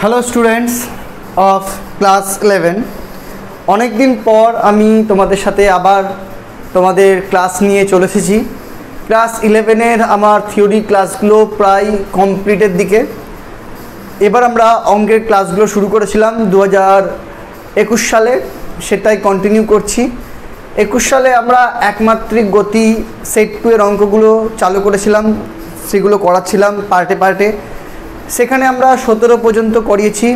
Hello students of class 11, অনেক দিন পর আমি তোমাদের সাথে আবার তোমাদের ক্লাস নিয়ে চলে এসেছি। ক্লাস 11-এর আমার থিওরি ক্লাসগুলো প্রায় কমপ্লিটের দিকে। এবার আমরা অঙ্কের ক্লাসগুলো শুরু করেছিলাম 2021 সালে, সেটাই কন্টিনিউ করছি। 21 সালে আমরা একমাত্রিক গতি সেট 2 এর অঙ্কগুলো চালু করেছিলাম, সেগুলো করাচ্ছিলাম পার্টে পার্টে। সেখানে আমরা 17 পর্যন্ত করিয়েছি,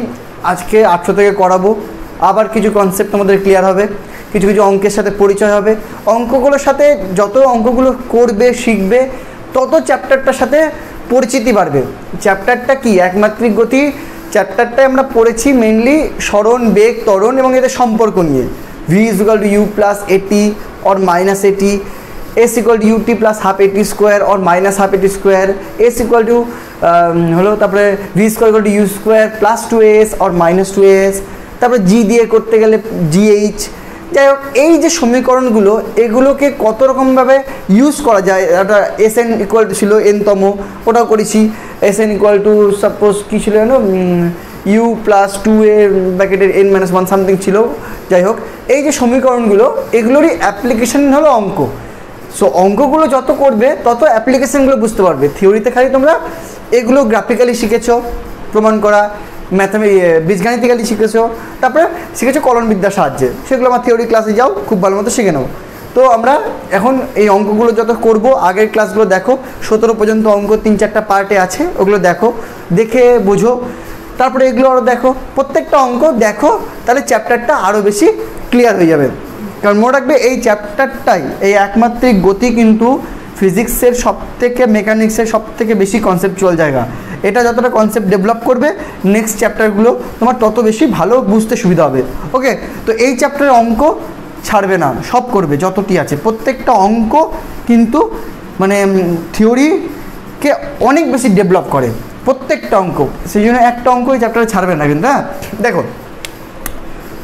আজকে 18 থেকে করাবো। আবার কিছু কনসেপ্ট আমাদের ক্লিয়ার হবে, কিছু কিছু অঙ্কের সাথে পরিচয় হবে। অঙ্কগুলোর সাথে যত অঙ্কগুলো করবে শিখবে, তত চ্যাপ্টারটার সাথে পরিচিতি বাড়বে। চ্যাপ্টারটা কি? একমাত্রিক গতি চ্যাপ্টারটায় আমরা পড়েছি মেনলি সরণ, বেগ, ত্বরণ এবং এদের সম্পর্ক নিয়ে। v = u + at or -at, s = ut + half at square or -half at square, s হলো তারপরে v² = u² + 2as or -2as, তারপরে g দিয়ে করতে গেলে gh। যাই হোক, এই যে সমীকরণগুলো, এগুলোকে কত রকমভাবে ইউজ করা যায়। একটা sn ছিল n-তম, ওটাও করেছি। sn সাপোজ কী ছিল জানো, u + 2a ব্র্যাকেটের n-1 সামথিং ছিল। যাই হোক, এই যে সমীকরণগুলো, এগুলোরই অ্যাপ্লিকেশন হলো অঙ্ক। সো অঙ্কগুলো যত করবে তত অ্যাপ্লিকেশনগুলো বুঝতে পারবে। থিওরিতে খালি তোমরা এগুলো গ্রাফিক্যালি শিখেছো, প্রমাণ করা, বীজগাণিতিক্যালি শিখেছো, তারপরে শিখেছো কলনবিদ্যার সাহায্যে। সেগুলো আমার থিওরি ক্লাসে যাও, খুব ভালো মতো শিখে নেবো। তো আমরা এখন এই অঙ্কগুলো যত করব, আগের ক্লাসগুলো দেখো, 17 পর্যন্ত অঙ্ক 3-4টা পার্টে আছে, ওগুলো দেখো, দেখে বোঝো। তারপরে এগুলো আরও দেখো, প্রত্যেকটা অঙ্ক দেখো, তাহলে চ্যাপ্টারটা আরও বেশি ক্লিয়ার হয়ে যাবে। কারণ মনে রাখবে, এই চ্যাপ্টারটাই, এই একমাত্রিক গতি কিন্তু ফিজিক্সের সবথেকে, মেকানিক্সের সবথেকে বেশি কনসেপচুয়াল জায়গা। এটা যতটা কনসেপ্ট ডেভেলপ করবে, নেক্সট চ্যাপ্টারগুলো তোমার তত বেশি ভালো বুঝতে সুবিধা হবে। ওকে, তো এই চ্যাপ্টারের অঙ্ক ছাড়বে না, সব করবে যতটি আছে। প্রত্যেকটা অঙ্ক কিন্তু মানে থিওরিকে অনেক বেশি ডেভেলপ করে, প্রত্যেকটা অঙ্ক। সেই জন্য একটা অঙ্ক এই চ্যাপ্টারে ছাড়বে না কিন্তু। হ্যাঁ, দেখো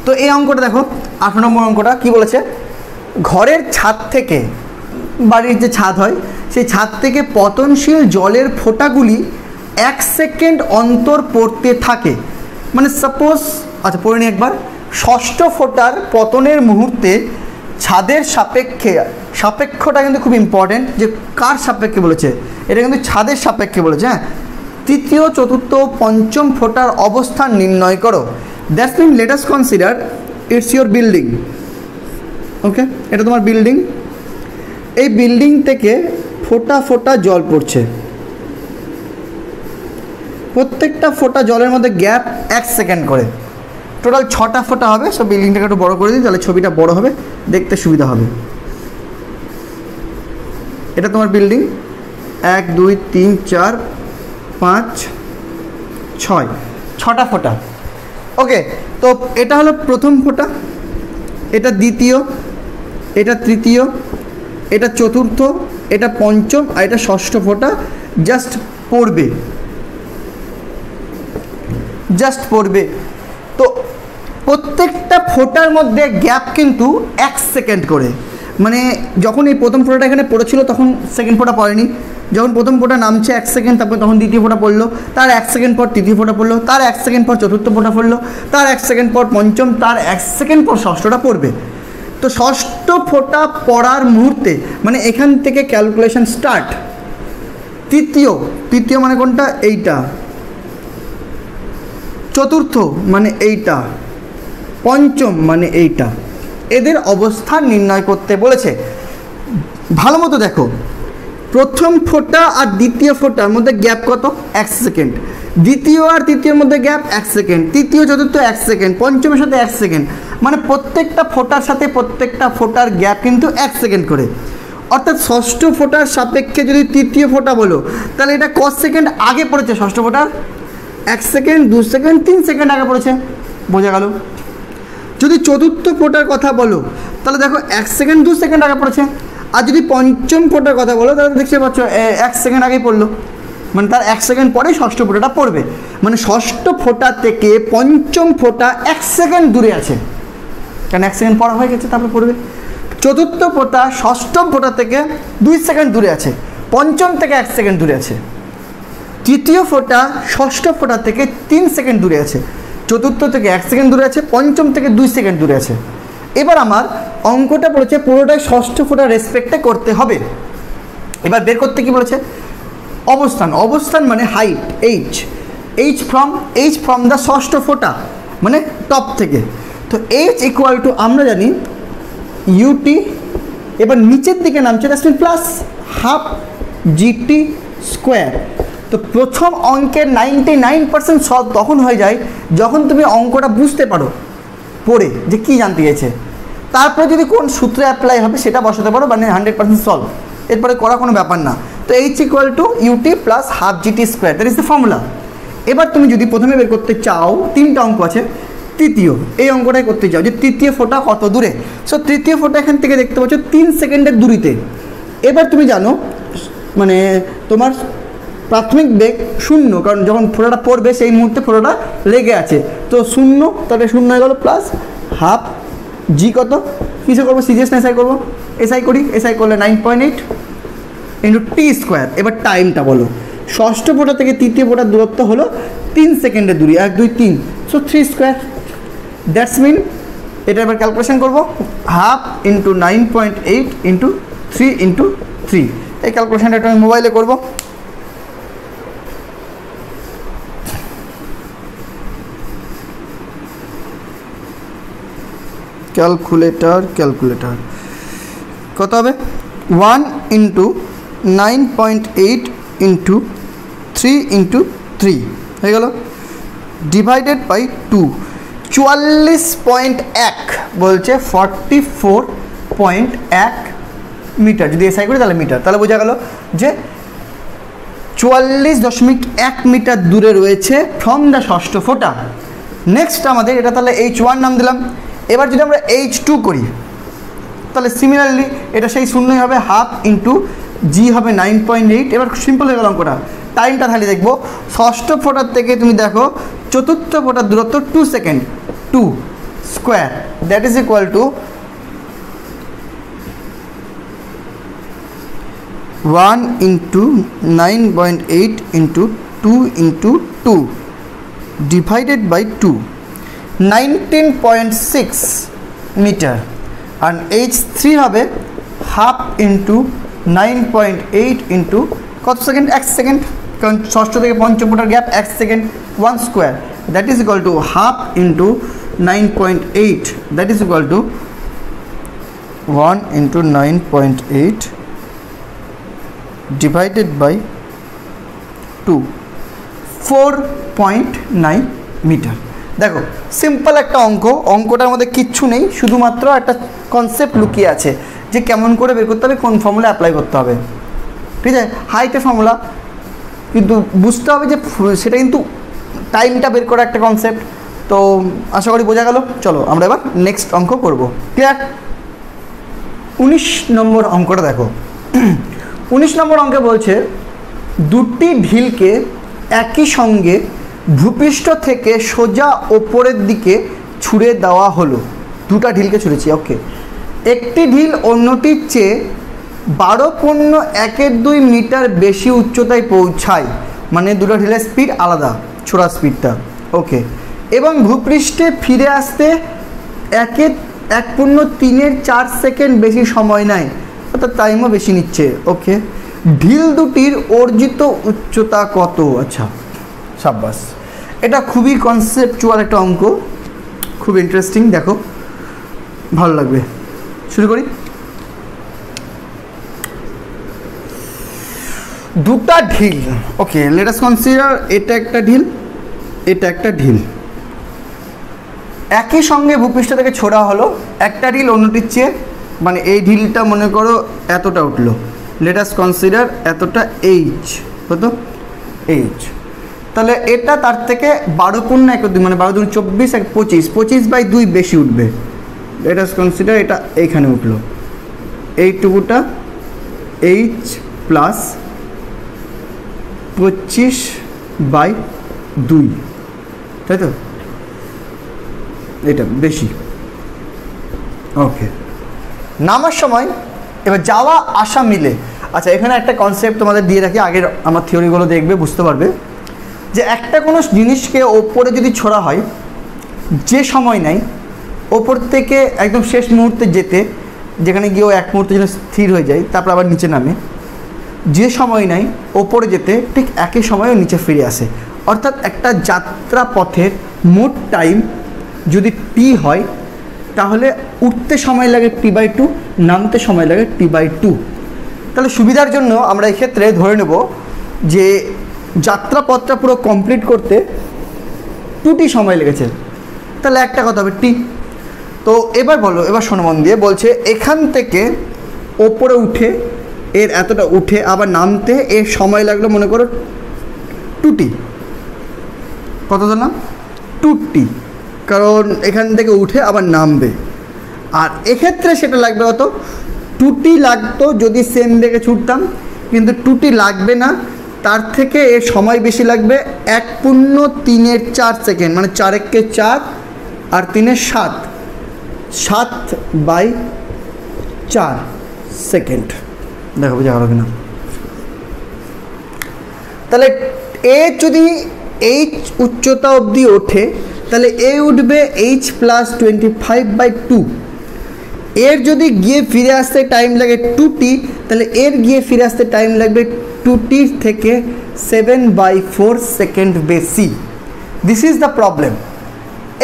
তো এই অঙ্কটা দেখো, 8 নম্বর অঙ্কটা কি বলেছে। ঘরের ছাদ থেকে, বাড়ির যে ছাদ হয়, সেই ছাদ থেকে পতনশীল জলের ফোঁটাগুলি 1 সেকেন্ড অন্তর পড়তে থাকে। মানে সাপোজ, আচ্ছা পড়ে নি একবার। ষষ্ঠ ফোঁটার পতনের মুহূর্তে ছাদের সাপেক্ষে, সাপেক্ষটা কিন্তু খুব ইম্পর্টেন্ট, যে কার সাপেক্ষে বলেছে, এটা কিন্তু ছাদের সাপেক্ষে বলেছে। হ্যাঁ, তৃতীয়, চতুর্থ, পঞ্চম ফোঁটার অবস্থান নির্ণয় করো। That's mean let us consider it's your building. Okay, এটা তোমার বিল্ডিং। এই বিল্ডিং থেকে ফোঁটা ফোঁটা জল পড়ছে, প্রত্যেকটা ফোঁটা জলের মধ্যে গ্যাপ 1 সেকেন্ড করে। টোটাল 6টা ফোঁটা হবে। সব বিল্ডিংটাকে একটু বড় করে দিই, তাহলে ছবিটা বড় হবে, দেখতে সুবিধা হবে। এটা তোমার বিল্ডিং, 1 2 3 4 5 6, 6টা ফোঁটা। ওকে, তো এটা হলো প্রথম ফোঁটা, এটা দ্বিতীয়, এটা তৃতীয়, এটা চতুর্থ, এটা পঞ্চম, আর এটা ষষ্ঠ ফোঁটা জাস্ট পড়বে, জাস্ট পড়বে। তো প্রত্যেকটা ফোঁটার মধ্যে গ্যাপ কিন্তু 1 সেকেন্ড করে। মানে যখন এই প্রথম ফোঁটাটা এখানে পড়েছিল, তখন সেকেন্ড ফোঁটা পড়েনি। যখন প্রথম ফোঁটা নামছে 1 সেকেন্ড, তারপর তখন দ্বিতীয় ফোঁটা পড়লো, তার 1 সেকেন্ড পর তৃতীয় ফোঁটা পড়লো, তার 1 সেকেন্ড পর চতুর্থ ফোঁটা পড়লো, তার 1 সেকেন্ড পর পঞ্চম, তার 1 সেকেন্ড পর ষষ্ঠটা পড়বে। তো ষষ্ঠ ফোঁটা পড়ার মুহূর্তে, মানে এখান থেকে ক্যালকুলেশন স্টার্ট। তৃতীয় মানে কোনটা? এইটা। চতুর্থ মানে এইটা, পঞ্চম মানে এইটা। এদের অবস্থান নির্ণয় করতে বলেছে। ভালো মতো দেখো, প্রথম ফোঁটা আর দ্বিতীয় ফোঁটার মধ্যে গ্যাপ কত? 1 সেকেন্ড। দ্বিতীয় আর তৃতীয়ের মধ্যে গ্যাপ 1 সেকেন্ড। তৃতীয়, চতুর্থ 1 সেকেন্ড, পঞ্চমের সাথে 1 সেকেন্ড। মানে প্রত্যেকটা ফোঁটার সাথে প্রত্যেকটা ফোঁটার গ্যাপ কিন্তু 1 সেকেন্ড করে। অর্থাৎ ষষ্ঠ ফোঁটার সাপেক্ষে যদি তৃতীয় ফোঁটা বলো, তাহলে এটা কত সেকেন্ড আগে পড়েছে? ষষ্ঠ ফোঁটার 1 সেকেন্ড, 2 সেকেন্ড, 3 সেকেন্ড আগে পড়েছে। বোঝা গেল? যদি চতুর্থ ফোঁটার কথা বলো, তাহলে দেখো 1 সেকেন্ড, 2 সেকেন্ড আগে পড়েছে। আর যদি পঞ্চম ফোঁটার কথা বলো, তাহলে দেখতে পাচ্ছ 1 সেকেন্ড আগেই পড়লো। মানে তার 1 সেকেন্ড পরে ষষ্ঠ ফোঁটাটা পড়বে। মানে ষষ্ঠ ফোঁটা থেকে পঞ্চম ফোঁটা 1 সেকেন্ড দূরে আছে, কারণ 1 সেকেন্ড পড়া হয়ে গেছে, তারপর পড়বে। চতুর্থ ফোঁটা ষষ্ঠম ফোঁটা থেকে 2 সেকেন্ড দূরে আছে, পঞ্চম থেকে 1 সেকেন্ড দূরে আছে। তৃতীয় ফোঁটা ষষ্ঠ ফোঁটা থেকে 3 সেকেন্ড দূরে আছে, চতুর্থ থেকে 1 সেকেন্ড দূরে আছে, পঞ্চম থেকে 2 সেকেন্ড দূরে আছে। এবার আমার অঙ্কটা পড়েছে পুরোটাই ষষ্ঠ ফোঁটা রেসপেক্টে করতে হবে। এবার বের করতে কি বলেছে? অবস্থান। অবস্থান মানে হাইট, এইচ ফ্রম দ্য ষষ্ঠ ফোঁটা মানে টপ থেকে। তো এইচ ইকুয়াল টু আমরা জানি ইউটি, এবার নিচের দিকে নামছে that's mean plus half GT square. তো প্রথম অঙ্কের 99% সলভ তখন হয়ে যায় যখন তুমি অঙ্কটা বুঝতে পারো পড়ে যে কী জানতে গেছে, তারপরে যদি কোন সূত্রে অ্যাপ্লাই হবে সেটা বসাতে পারো, মানে 100% সলভ, এরপরে করা কোনো ব্যাপার না। তো H equal to UT plus half GT square, that is the formula. এবার তুমি যদি প্রথমে বের করতে চাও, 3টা অঙ্ক আছে, তৃতীয় এই অঙ্কটাই করতে চাও যে তৃতীয় ফোঁটা কত দূরে। সো তৃতীয় ফোঁটা এখান থেকে দেখতে পাচ্ছ 3 সেকেন্ডের দূরিতে। এবার তুমি জানো মানে তোমার প্রাথমিক বেগ 0, কারণ যখন ফোঁটাটা পড়বে সেই মুহূর্তে ফোঁটাটা লেগে আছে, তো 0, তাহলে 0 হয়ে গেল প্লাস হাফ জি কত কিসে করবো, সিজিএস না এসআই করবো, এসআই করি, এসআই করলে 9.8 ইন্টু টি স্কোয়ার। এবার টাইমটা বলো, ষষ্ঠ ফোঁটা থেকে তৃতীয় ফোঁটার দূরত্ব হলো 3 সেকেন্ডের দূরে, 1 2 3, সো 3 স্কোয়ার, দ্যাটস মিন এটা এবার ক্যালকুলেশন করবো, হাফ ইন্টু 9.8 ইন্টু 3 ইন্টু 3। এই ক্যালকুলেশনটা একটু আমি মোবাইলে করবো। ক্যালকুলেটর কত হবে? 1 ইন্টু 9.8 ইন্টু 3 ইন্টু 3 হয়ে গেল, ডিভাইডেড বাই 2, 44.1 বলছে 44.1 মিটার। যদি এসআই করি তাহলে মিটার, তাহলে বোঝা গেল যে 44.1 মিটার দূরে রয়েছে ফ্রম দ্য ষষ্ঠ ফোঁটা। নেক্সট আমাদের এটা তাহলে H1 নাম দিলাম। এবার যদি আমরা H2 করি তাহলে সিমিলারলি এটা সেই শূন্যই হবে, হাফ ইন্টু জি হবে 9.8। এবার সিম্পল হয়ে গেল অঙ্কটা। টাইমটা তাহলে দেখবো, ষষ্ঠ ফোঁটার থেকে তুমি দেখো চতুর্থ ফোঁটার দূরত্ব 2 second, 2 square, that is equal to 1 into 9.8 into 2 into 2 divided by 2, 19.6 metre. আর H3 হবে হাফ ইন্টু 9.8 ইন্টু কত সেকেন্ড, 1 সেকেন্ড, কারণ ষষ্ঠ থেকে পঞ্চম ফোঁটার gap 1 second, 1 square, that is equal to half into 9.8, that is equal to 1 into 9.8 divided by 2, 4.9 metre. দেখো সিম্পল একটা অঙ্ক, অঙ্কটার মধ্যে কিচ্ছু নেই, শুধুমাত্র একটা কনসেপ্ট লুকিয়ে আছে যে কেমন করে বের করতে হবে, কোন ফর্মুলা অ্যাপ্লাই করতে হবে, ঠিক আছে। হাইটের ফর্মুলা কিন্তু বুঝতে হবে যে সেটা কিন্তু টাইমটা বের করা একটা কনসেপ্ট। তো আশা করি বোঝা গেল। চলো আমরা এবার নেক্সট অঙ্ক করব, ক্লিয়ার? 19 নম্বর অঙ্কটা দেখো। 19 নম্বর অঙ্কে বলছে দুটি ঢিলকে একই সঙ্গে ভূপৃষ্ঠ থেকে সোজা ওপরের দিকে ছুঁড়ে দেওয়া হলো। দুটা ঢিলকে ছুঁড়েছি, ওকে। একটি ঢিল অন্যটির চেয়ে 12.12 মিটার বেশি উচ্চতায় পৌঁছায়, মানে দুটো ঢিলের স্পিড আলাদা, ছোড়ার স্পিডটা, ওকে। এবং ভূপৃষ্ঠে ফিরে আসতে 1.3 সেকেন্ড বেশি সময় নেয়, অর্থাৎ টাইমও বেশি নিচ্ছে, ওকে। ঢিল দুটির অর্জিত উচ্চতা কত? আচ্ছা, সাব্বাস, এটা খুবই কনসেপচুয়াল একটা অঙ্ক, খুব ইন্টারেস্টিং, দেখো ভালো লাগবে। শুরু করি। দুটা ঢিল, ওকে, লেট আস কনসিডার এটা একটা ঢিল, এটা একটা ঢিল, একই সঙ্গে ভূপৃষ্ঠ থেকে ছোড়া হলো। একটা ঢিল অন্যটির চেয়ে, মানে এই ঢিলটা মনে করো এতটা উঠলো, লেট আস কনসিডার এতটা এইচ, কত এইচ, তাহলে এটা তার থেকে 12.12 মানে 12 × 24 25, 25/2 বেশি উঠবে। লেট আস কনসিডার এটা এইখানে উঠলো, এইটুকুটা এইচ প্লাস 25/2, তাই তো, এটা বেশি, ওকে। নামার সময় এবার যাওয়া আসা মিলে আচ্ছা, এখানে একটা কনসেপ্ট তোমাদের দিয়ে রাখি, আগের আমার থিওরিগুলো দেখবে বুঝতে পারবে যে একটা কোনো জিনিসকে ওপরে যদি ছোড়া হয়, যে সময় নেয় ওপর থেকে একদম শেষ মুহূর্তে যেতে, যেখানে গিয়ে ও এক মুহূর্তে যেন স্থির হয়ে যায়, তারপর আবার নিচে নামে, যে সময় নেয় ওপরে যেতে ঠিক একই সময়ও নিচে ফিরে আসে। অর্থাৎ একটা যাত্রা পথের মোট টাইম যদি টি হয়, তাহলে উঠতে সময় লাগে t/2, নামতে সময় লাগে t/2। তাহলে সুবিধার জন্য আমরা এই ক্ষেত্রে ধরে নেব যে যাত্রাপথটা পুরো কমপ্লিট করতে 2t সময় লেগেছে, তাহলে একটা কথা হবে টি। তো এবার বলো, এবার শোনো মন দিয়ে, বলছে এখান থেকে ওপরে উঠে এর এতটা উঠে আবার নামতে এর সময় লাগলো মনে করো 2t। কত ধরলাম? 2t, কারণ এখান থেকে উঠে আবার নামবে। আর এক্ষেত্রে সেটা লাগবে কত? 2t লাগতো যদি সেম বেগে ছুটতাম, কিন্তু 2t লাগবে না, তার থেকে এর সময় বেশি লাগবে 1.3 সেকেন্ড, মানে 4 × 4 আর 3 × 7, 7/4 সেকেন্ড। দেখো বোঝা গেল কিনা? তাহলে এ যদি এইচ উচ্চতা অবধি ওঠে, তাহলে এ উঠবে h + 25/2। এর যদি গিয়ে ফিরে আসতে টাইম লাগে 2t, তাহলে এর গিয়ে ফিরে আসতে টাইম লাগবে 2t থেকে 7/4 সেকেন্ড বেশি। This is the problem.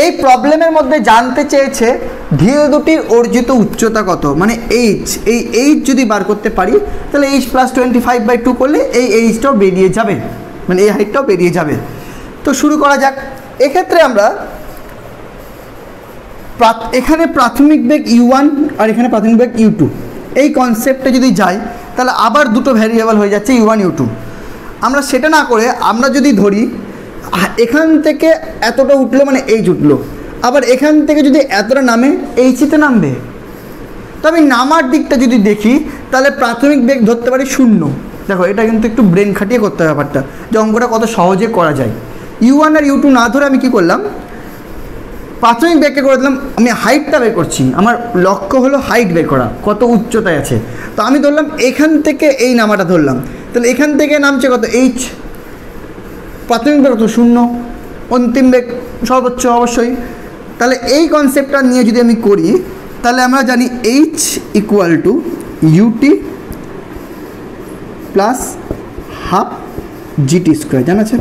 এই প্রবলেমের মধ্যে জানতে চেয়েছে ধীর দুটির অর্জিত উচ্চতা কত, মানে এইচ। এই এইচ যদি বার করতে পারি, তাহলে h + 25/2 করলে এই এইচটাও বেরিয়ে যাবে, মানে এই হাইটটাও বেরিয়ে যাবে। তো শুরু করা যাক। এক্ষেত্রে আমরা এখানে প্রাথমিক বেগ u1 আর এখানে প্রাথমিক বেগ u2, এই কনসেপ্টে যদি যাই, তাহলে আবার দুটো ভ্যারিয়েবল হয়ে যাচ্ছে u1 u2। আমরা সেটা না করে আমরা যদি ধরি এখান থেকে এতটা উঠলো মানে এইচ উঠলো, আবার এখান থেকে যদি এতটা নামে এইচতে নামবে। তো আমি নামার দিকটা যদি দেখি, তাহলে প্রাথমিক বেগ ধরতে পারি 0। দেখো, এটা কিন্তু একটু ব্রেন খাটিয়ে করতে হবে ব্যাপারটা, যে অঙ্কটা কত সহজে করা যায়। u1 আর u2 না ধরে আমি কি করলাম, প্রাথমিক বেগকে করে দিলাম। আমি হাইটটা বের করছি, আমার লক্ষ্য হলো হাইট বের করা, কত উচ্চতায় আছে। তো আমি ধরলাম এখান থেকে এই নামাটা ধরলাম, তাহলে এখান থেকে নামছে কত এইচ, প্রাথমিক বেগ কত 0, অন্তিম বেগ সর্বোচ্চ অবশ্যই। তাহলে এই কনসেপ্টটা নিয়ে যদি আমি করি, তাহলে আমরা জানি h = ut + ½ gt², জানা আছে?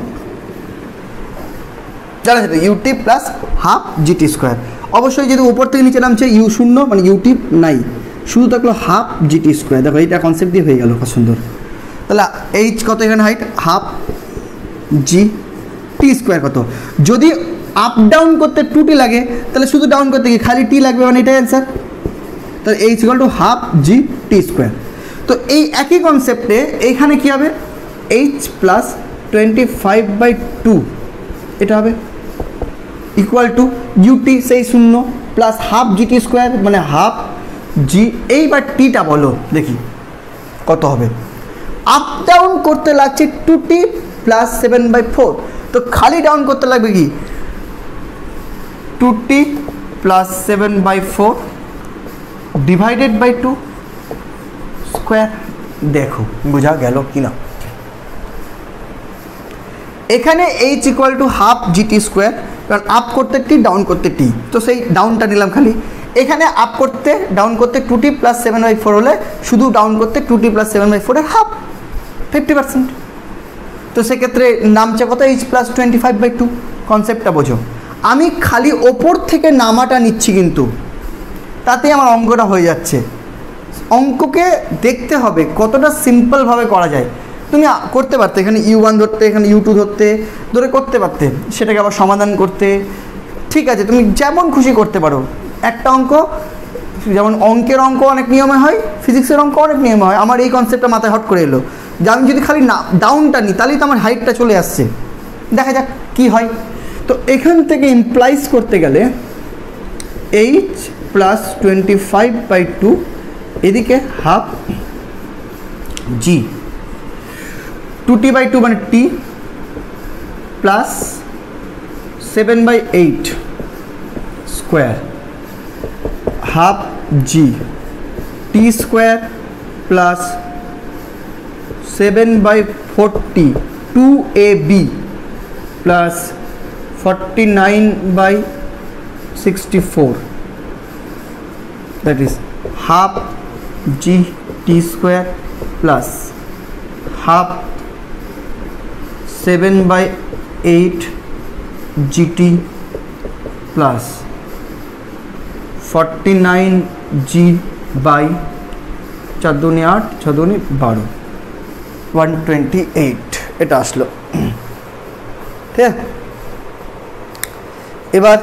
জানা আছে ut + ½ gt²। অবশ্যই যদি উপর থেকে নিচে নামছে u0, মানে ut নাই, শুধু থাকলো ½ gt²। দেখো, এইটা কনসেপ্ট দিয়ে হয়ে গেল, কত সুন্দর। তাহলে h কত এখানে হাইট, ½ gt² কত। যদি আপ ডাউন করতে 2t লাগে, তাহলে শুধু ডাউন করতে গিয়ে খালি t লাগবে, মানে এটাই অ্যান্সার। তাহলে h = ½ gt²। তো এই একই কনসেপ্টে এইখানে কী হবে, h + 25/2 এটা হবে = ut সেই 0 + ½ gt², মানে ½ g। এইবার টিটা বলো দেখি কত হবে। আপ ডাউন করতে লাগছে 2t + 7/4, তো খালি ডাউন করতে লাগবে কি 2t + 7/4 / 2 স্কোয়ার। দেখো বোঝা গেল কি না? এখানে h = ½ gt², কারণ আপ করতে টি, ডাউন করতে টি, তো সেই ডাউনটা নিলাম খালি। এখানে আপ করতে ডাউন করতে 2t + 7/4 হলে শুধু ডাউন করতে 2t + 7/4 এর ½ 50%। তো সেক্ষেত্রে নামছে কত, h + 25/2। কনসেপ্টটা বোঝো। আমি খালি ওপর থেকে নামাটা নিচ্ছি, কিন্তু তাতেই আমার অঙ্কটা হয়ে যাচ্ছে। অঙ্ককে দেখতে হবে কতটা সিম্পলভাবে করা যায়। তুমি করতে পারতে এখানে u1 ধরতে, এখানে u2 ধরে করতে পারতে, সেটাকে আবার সমাধান করতে। ঠিক আছে, তুমি যেমন খুশি করতে পারো। একটা অঙ্ক, যেমন অঙ্কের অঙ্ক অনেক নিয়মে হয়, ফিজিক্সের অঙ্ক অনেক নিয়মে হয়। আমার এই কনসেপ্টটা মাথায় হট করে এলো যে আমি যদি খালি ডাউনটা নিই, তাহলেই তো আমার হাইটটা চলে আসছে। দেখা যাক কি হয়। তো এখান থেকে ইমপ্লাইজ করতে গেলে h + 25/2, এদিকে ½ g, 2t/2 মানে t + 7/8 square, ½ g t² + 7/40 2ab plus 49/64, that is half gt square plus half 7/8 gt plus 49g by 4 दूनी 8 6 दूनी 12 128 এটা আসলো। ঠিক আছে, এবার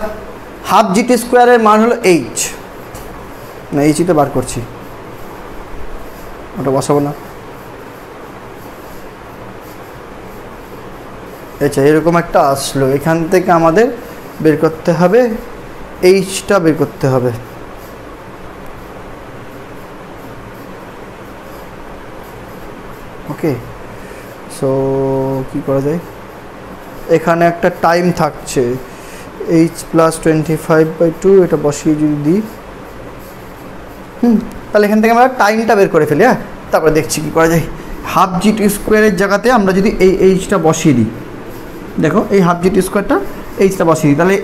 হাফ জিটি স্কোয়ারের মান হলো এইচ, না এইচই তো বার করছি, ওটা বসাবো না। আচ্ছা, এরকম একটা আসলো, এখান থেকে আমাদের বের করতে হবে এইচটা বের করতে হবে। ওকে, সো কী করা যায়, এখানে একটা টাইম থাকছে এইচ প্লাস 25/2, এটা বসিয়ে যদি দিই, তাহলে এখান থেকে আমরা টাইমটা বের করে ফেলি। হ্যাঁ, তারপরে দেখছি কী করা যায়। হাফ জিটি স্কোয়ারের জায়গাতে আমরা যদি এই এইচটা বসিয়ে দিই, দেখো এই হাফ জিটি স্কোয়ারটা এইচটা বসিয়ে দিই, তাহলে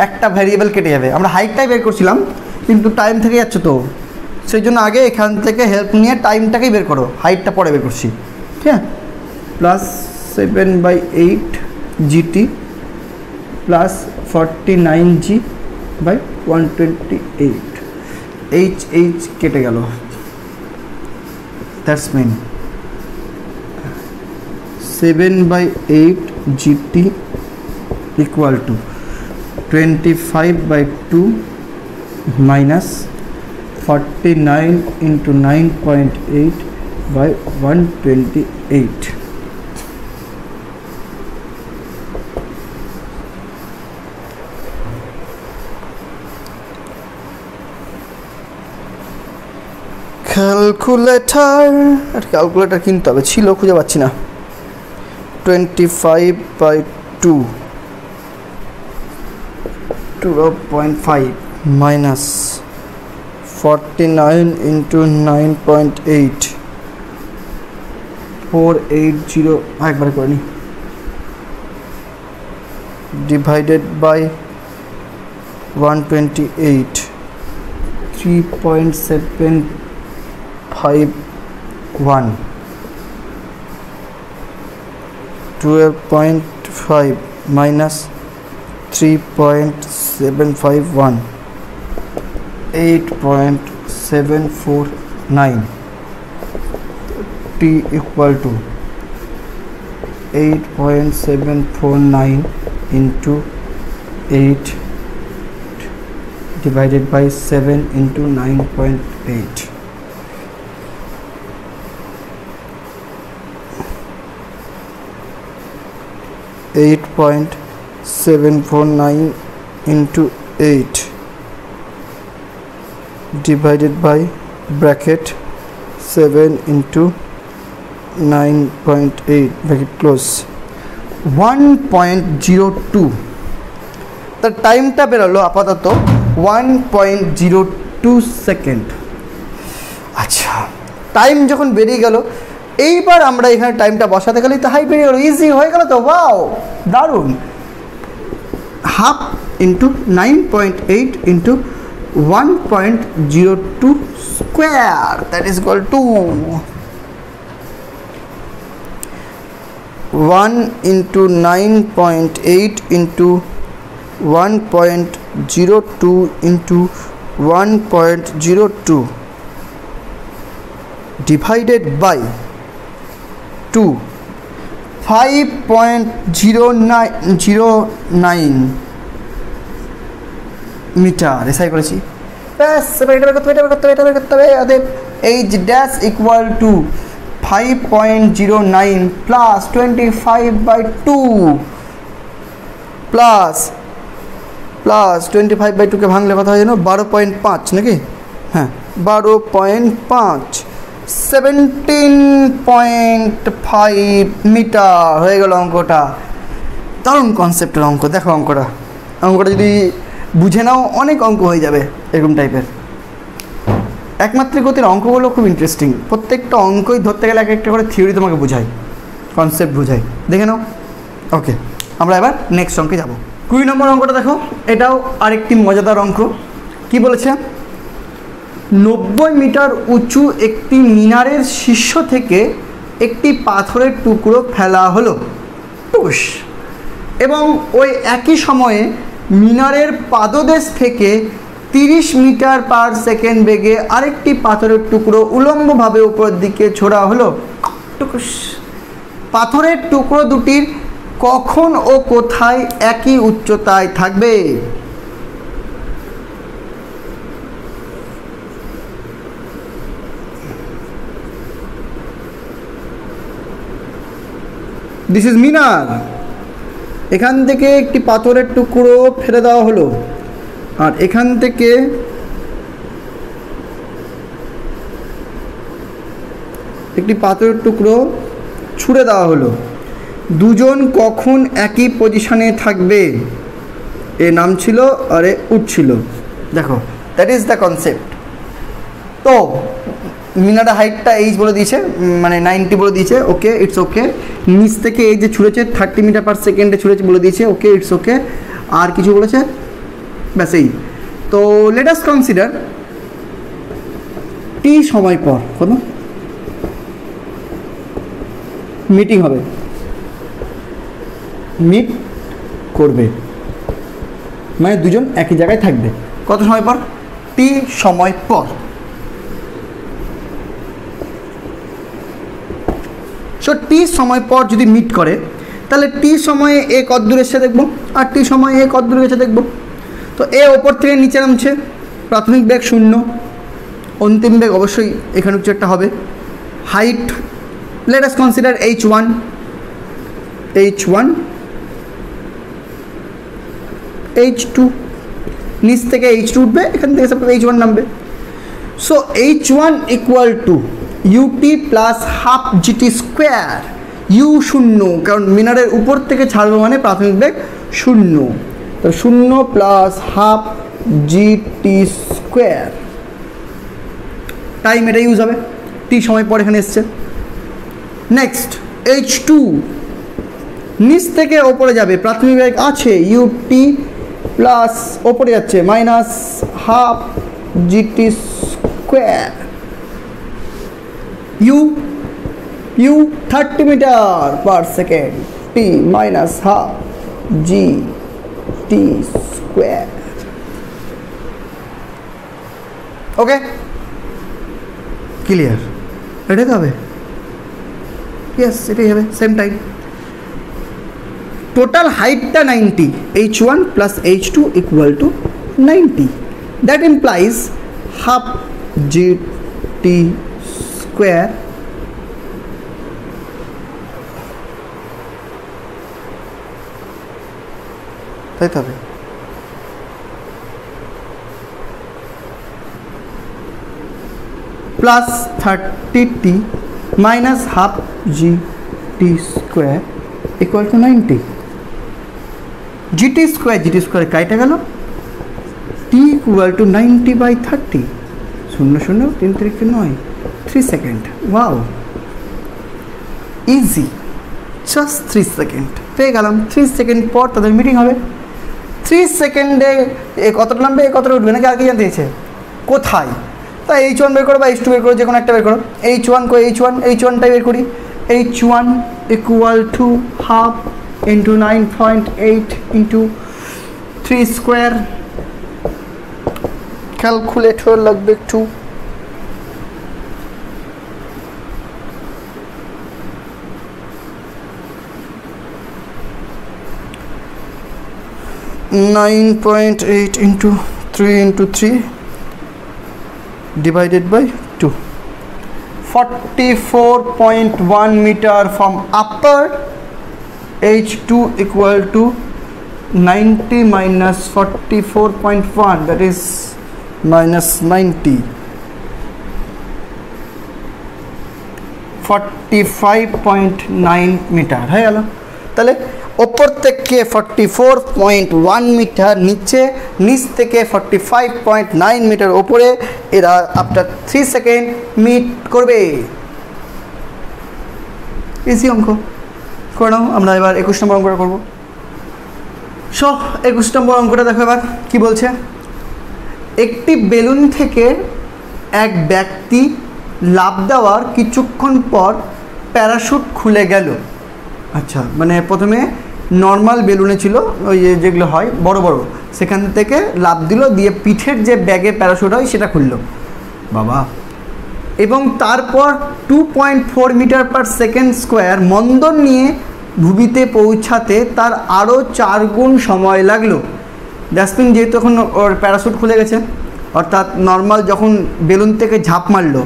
একটা ভ্যারিয়েবল কেটে যাবে। আমরা হাইটটাই বের করছিলাম কিন্তু টাইম থেকে যাচ্ছে, তো সেই জন্য আগে এখান থেকে হেল্প নিয়ে টাইমটাকেই বের করো, হাইটটা পরে বের করছি। ঠিক আছে, plus 7/8 GT plus 49g/128, H কেটে গেল, that's mean 7/8 gt equal to 25/2 minus 49 into 9.8 by 128. Calculator কিনতে হবে, ছিল খুঁজে পাচ্ছি না। 25/2 12.5 minus 49 into 9.8 480 একবার করে নি, divided by 128 3.751 12.5 minus 3.751 8.749 t equal to 8.749 into 8 divided by 7 into 9.8. Eight point 749 into 8 divided by bracket 7 into 9.8 bracket close 1.02 তার টাইমটা বেরোলো আপাতত 1.02 সেকেন্ড। আচ্ছা, টাইম যখন বেরিয়ে গেল, এইবার আমরা এখানে টাইমটা বসাতে গেলেই তো হাই বেরিয়ে গেল, ইজি হয়ে গেল তো, ওয়াও দারুণ। Half into 9.8 into 1.02 square, that is equal to 1 into 9.8 into 1.02 into 1.02 divided by 2 5.0909 metre SI করেছি। ব্যাস, এটা করতে হবে। অতএব H dash equal two 5.09 plus 25/2 plus 25/2 কে ভাঙলে কথা হয় যেন 12.5 নাকি? হ্যাঁ, 12.5 17.5 মিটার হয়ে গেল অঙ্কটা। দারুণ কনসেপ্টের অঙ্ক। দেখো অঙ্কটা যদি বুঝে নাও, অনেক অঙ্ক হয়ে যাবে এরকম টাইপের। একমাত্রিক গতির অঙ্কগুলো খুব ইন্টারেস্টিং, প্রত্যেকটা অঙ্কই ধরতে গেলে এক একটা করে থিওরি তোমাকে বোঝায়, কনসেপ্ট বোঝায়, দেখে নাও। ওকে, আমরা এবার নেক্সট অঙ্কে যাব। 20 নম্বর অঙ্কটা দেখো, এটাও আরেকটি মজাদার অঙ্ক। কি বলেছে? 90 মিটার উঁচু একটি মিনারের শীর্ষ থেকে একটি পাথরের টুকরো ফেলা হলো টুস, এবং ওই একই সময়ে মিনারের পাদদেশ থেকে 30 মিটার পার সেকেন্ড বেগে আরেকটি পাথরের টুকরো উলম্বভাবে উপরের দিকে ছোড়া হলো টুকুস। পাথরের টুকরো দুটির কখন ও কোথায় একই উচ্চতায় থাকবে? দিস ইজ মিনার। এখান থেকে একটি পাথরের টুকরো ফেলে দেওয়া হলো, আর এখান থেকে একটি পাথরের টুকরো ছুঁড়ে দেওয়া হলো। দুজন কখন একই পজিশনে থাকবে? এ নামছিল আর এ উঠছিল। দেখো, দ্যাট ইজ দ্য কনসেপ্ট। তো মিনারের হাইটটা এইচ বলে দিয়েছে, মানে 90 বলে দিয়েছে। ওকে, ইটস ওকে। নিচ থেকে এই যে ছুঁড়েছে 30 মিটার পার সেকেন্ডে ছুঁড়েছে বলে দিয়েছে। ওকে, ইটস ওকে। আর কিছু বলেছে? ব্যাস এই। তো লেট আস কনসিডার টি সময় পর কোনো মিটিং হবে, মিট করবে, মানে দুজন একই জায়গায় থাকবে। কত সময় পর? টি সময় পর। সো টি সময় পর যদি মিট করে, তাহলে টি সময়ে এ কত দূর এসে দেখবো, আর টি সময়ে এ কত দূর এসে দেখবো। তো এ ওপর থেকে নিচে নামছে, প্রাথমিক বেগ 0, অন্তিম বেগ অবশ্যই এখানে কিছু একটা হবে। Height late us consider h1, h2, নিচ থেকে h2 উঠবে, এখান থেকে সব h1 নামবে। So h1 equal to ut plus half gt square. U 0, কারণ মিনারের উপর থেকে ছাড়বো মানে প্রাথমিক বেগ 0, তো 0 plus half gt square. Time এটা ইউজ হবে, টি সময় পর এখানে এসছে। নেক্সট h2, নিচ থেকে ওপরে যাবে, প্রাথমিক বেগ আছে ut প্লাস ওপরে যাচ্ছে minus half gt square. u 30 metre per second, t minus half gt square. Okay, clear? এটাই তো হবে। ইয়েস, এটাই হবে, সেম টাইম। টোটাল হাইটটা 90, h1 plus h2 equal two 90। That implies half gt square তাই তো হবে। Plus 30t minus half gt square equal two 90। gt square কাইটা গেল, t equal to 90/30, 0 0 3 3 9, 3 second. Wow, easy, just 3 second পেয়ে গেলাম। 3 second পর তাদের মিটিং হবে। 3 সেকেন্ডে এ কতটা নামবে, এ কতটা উঠবে, নাকি আর কি জানতে চাইছে? কোথায়? তাই h1 বের করো বা h2 বের করো, যে কোনো একটা বের করো। h1 কো h1টাই বের করি। h1 equal to half into 9.8 into 3 square. Calculator লাগবে একটু। (9.8 into 3 into 3 divided by 2). 44.1 meter from upper, h2 equal to 90 minus 44.1, that is minus 90, 45.9 metre হয়ে গেল। তাহলে ওপর থেকে 44.1 মিটার নিচে, নিচ থেকে 45.9 মিটার ওপরে এরা আফটার 3 সেকেন্ড মিট করবে। ইজি অঙ্ক করে নাও। আমরা এবার 21 নম্বর অঙ্কটা করবো। সো 21 নম্বর অঙ্কটা দেখো এবার কি বলছে। একটি বেলুন থেকে এক ব্যক্তি লাফ দেওয়ার কিছুক্ষণ পর প্যারাশুট খুলে গেল। আচ্ছা, মানে প্রথমে নর্মাল বেলুনে ছিল ওই যেগুলো হয় বড় বড়, সেখান থেকে লাফ দিল, দিয়ে পিঠের যে ব্যাগে প্যারাশুট হয় সেটা খুললো বাবা। এবং তারপর 2.4 মিটার পার সেকেন্ড স্কোয়ার মন্দন নিয়ে ভূমিতে পৌঁছাতে তার আরও 4 গুণ সময় লাগলো। ডাস্টবিন যেহেতু এখন ওর প্যারাশুট খুলে গেছে, অর্থাৎ নর্মাল যখন বেলুন থেকে ঝাঁপ মারলো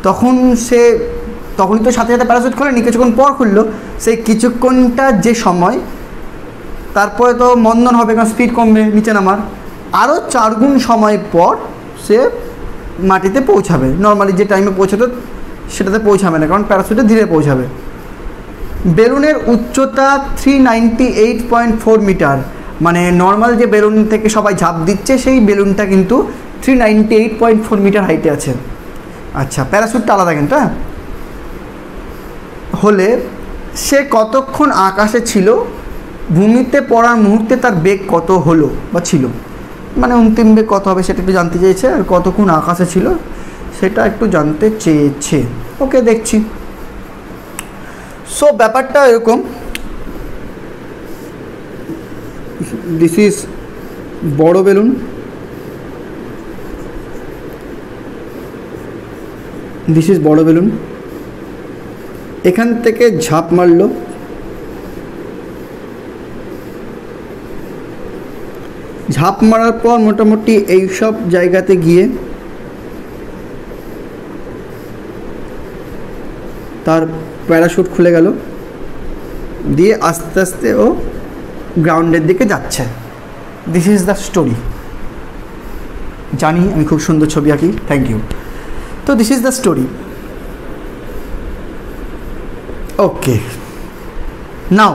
তখনই তো সাথে সাথে প্যারাশুট খোলেনি, কিছুক্ষণ পর খুললো। সেই কিছুক্ষণটা যে সময়, তারপরে তো মন্দন হবে কারণ স্পিড কমবে নিচে নামার, আরও 4 গুণ সময় পর সে মাটিতে পৌঁছাবে। নর্মালি যে টাইমে পৌঁছাতো সেটাতে পৌঁছাবে না, কারণ প্যারাশুটে ধীরে পৌঁছাবে। বেলুনের উচ্চতা 398.4 মিটার, মানে নর্মাল যে বেলুন থেকে সবাই ঝাঁপ দিচ্ছে সেই বেলুনটা কিন্তু 398.4 মিটার হাইটে আছে। আচ্ছা, প্যারাশুটটা আলাদা কিন্তু হলে সে কতক্ষণ আকাশে ছিল, ভূমিতে পড়ার মুহূর্তে তার বেগ কত হলো বা ছিল, মানে অন্তিম বেগ কত হবে সেটা একটু জানতে চেয়েছে, আর কতক্ষণ আকাশে ছিল সেটা একটু জানতে চেয়েছে। ওকে, দেখছি। সো ব্যাপারটা এরকম, দিস ইজ বড় বেলুন, দিস ইজ বড় বেলুন, এখান থেকে ঝাঁপ মারলো, ঝাঁপ মারার পর মোটামুটি এই সব জায়গাতে গিয়ে তার প্যারাশুট খুলে গেল, দিয়ে আস্তে আস্তে ও গ্রাউন্ডের দিকে যাচ্ছে। This is the story. জানি আমি খুব সুন্দর ছবি আঁকি, থ্যাংক ইউ। তো দিস ইজ দ্য স্টোরি। ওকে, নাও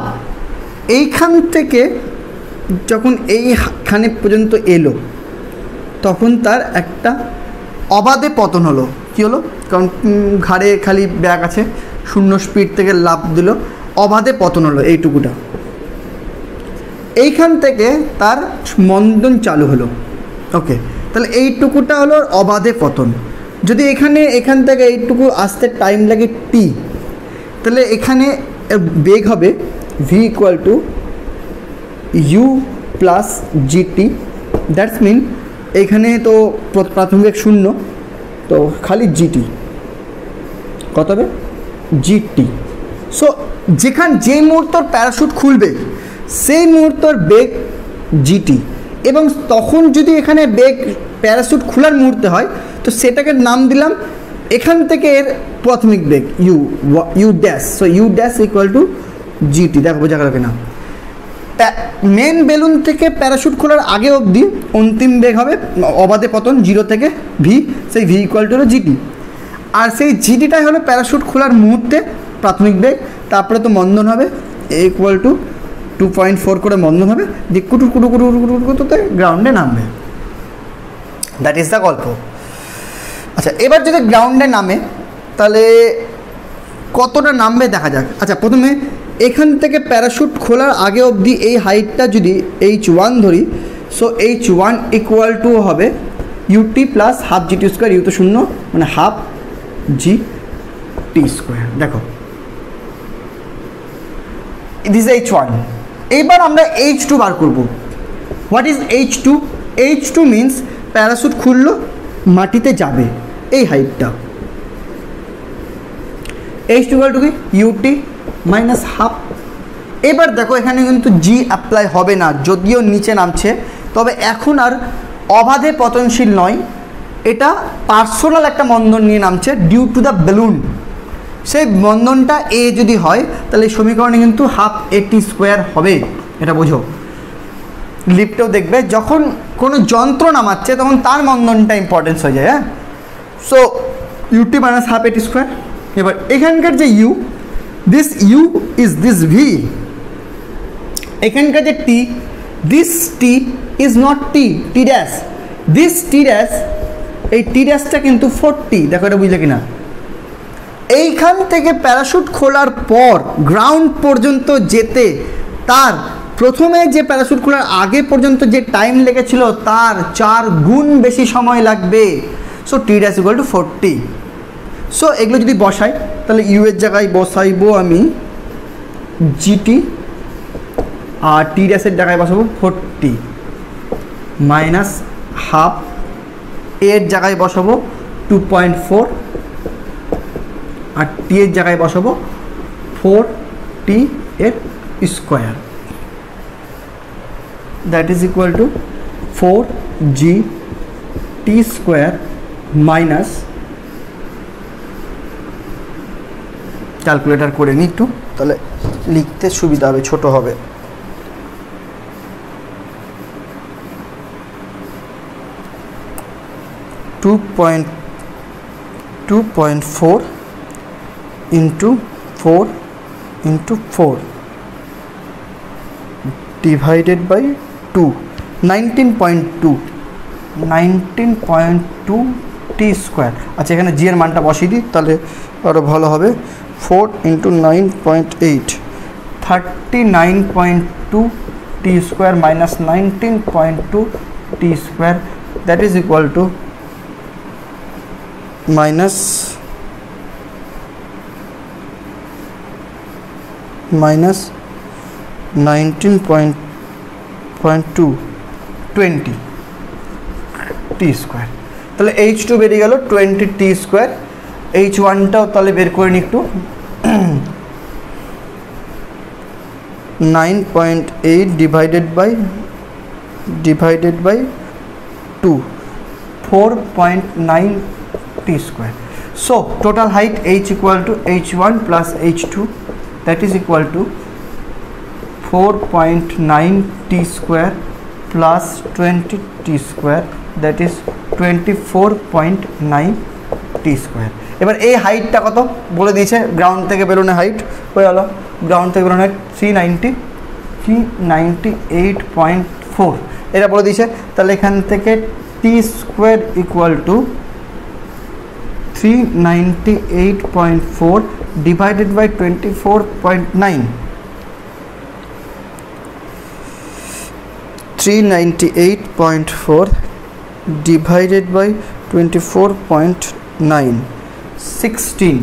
এইখান থেকে যখন এইখানে পর্যন্ত এলো তখন তার একটা অবাধে পতন হলো। কী হলো? কারণ ঘাড়ে খালি ব্যাগ আছে, শূন্য স্পিড থেকে লাফ দিল, অবাধে পতন হলো এইটুকুটা। এইখান থেকে তার মন্দন চালু হলো। ওকে, তাহলে এইটুকুটা হলো অবাধে পতন। যদি এখান থেকে এইটুকু আসতে টাইম লাগে টি, তাহলে এখানে বেগ হবে V equal to U plus GT. That's mean এইখানে তো প্রাথমিক 0, তো খালি জিটি কত হবে? জিটি। সো যেই মুহূর্তর প্যারাশুট খুলবে সেই মুহূর্তর বেগ জিটি, এবং তখন যদি এখানে বেগ প্যারাশুট খোলার মুহূর্তে হয় তো সেটাকে নাম দিলাম এখান থেকে এর প্রাথমিক বেগ u dash. So u dash equal to gt. দেখো বোঝা গেল কিনা? মেন বেলুন থেকে প্যারাশুট খোলার আগে অবধি অন্তিম বেগ হবে অবাধে পতন 0 থেকে ভি, সেই ভি ইকুয়াল টু হলো জিটি। আর সেই জিটিটাই হলো প্যারাশুট খোলার মুহূর্তে প্রাথমিক বেগ। তারপরে তো মন্দন হবে ইকুয়াল টু 2.4 করে মন্দন হবে, দিয়ে কুটুর কুটু কুটু কুটু কুটুতে গ্রাউন্ডে নামবে। দ্যাট ইজ দ্য গল্প। আচ্ছা, এবার যদি গ্রাউন্ডে নামে তাহলে কতটা নামবে দেখা যাক। আচ্ছা, প্রথমে এখান থেকে প্যারাশুট খোলার আগে অবধি এই হাইটটা যদি h1 ধরি, সো h1 ইকুয়াল টু হবে UT plus half GT square. U তো 0, মানে হাফ জি টি স্কোয়ার। দেখো দিস h1। এইবার আমরা h2 বার করব। What is h2? h2 means parachute খুললো, মাটিতে যাবে এই হাইটটা। h2 ইকুয়াল টু কি? UT minus half. এবার দেখো এখানে কিন্তু জি অ্যাপ্লাই হবে না, যদিও নিচে নামছে, তবে এখন আর অবাধে পতনশীল নয়, এটা পার্সোনাল একটা মন্দন নিয়ে নামছে ডিউ টু দ্য বেলুন। সেই মন্দনটা এ যদি হয় তাহলে এই সমীকরণে কিন্তু হাফ এটি স্কোয়ার হবে, এটা বোঝো। লিফটেও দেখবে যখন কোনো যন্ত্র নামাচ্ছে তখন তার মন্দনটা ইম্পর্টেন্স হয়ে যায়। হ্যাঁ, সো ইউটি মাইনাস হাফ এটি স্কোয়ার। এবার এখানকার যে u, this u is this v, এখানকার যে t, this t is not t, t dash, this t dash, এই টি ড্যাশটা কিন্তু 40, দেখো এটা বুঝলে কিনা। এইখান থেকে প্যারাশুট খোলার পর গ্রাউন্ড পর্যন্ত যেতে তার প্রথমে যে প্যারাশুট খোলার আগে পর্যন্ত যে টাইম লেগেছিল তার 4 গুণ বেশি সময় লাগবে। সো টি ড্যাশ ইকুয়াল টু 40। সো এগুলো যদি বসাই তাহলে ইউ এর জায়গায় বসাইবো আমি জিটি, আর টি ড্যাশের জায়গায় বসাবো 40 মাইনাস হাফ, এর জায়গায় বসাবো 2.4, আর টি এর জায়গায় বসাবো 4t এর square, that is equal to 4gt square minus, calculator করে নিই একটু, তাহলে লিখতে সুবিধা হবে, ছোট হবে। Two point 4 into 4 into 4 divided by 2, 19.2 t square. আচ্ছা এখানে জি এর মানটা বসিয়ে দিই তাহলে আরও ভালো হবে। 4 into 9.8, 39.2 t square minus 19.2 t square, that is equal two minus 19.2 20 t square. তাহলে H2 বেরিয়ে গেল 20 t স্কোয়ার। H1টাও তাহলে বের করে নিই একটু, 9.8 divided by 2, 4.9 t square. So total height H equal to H1 plus H2, that is equal to 4.9 t square plus 20 t square, that is 24.9 t square. এবার এই হাইটটা কত বলে দিয়েছে, গ্রাউন্ড থেকে বেলুনের হাইট হয়ে গেল, গ্রাউন্ড থেকে বেলুনের হাইট 398.4 এটা বলে দিয়েছে। তাহলে এখান থেকে t square equal to 398.4 divided by 24.9, 398.4 divided by 24.9, 16,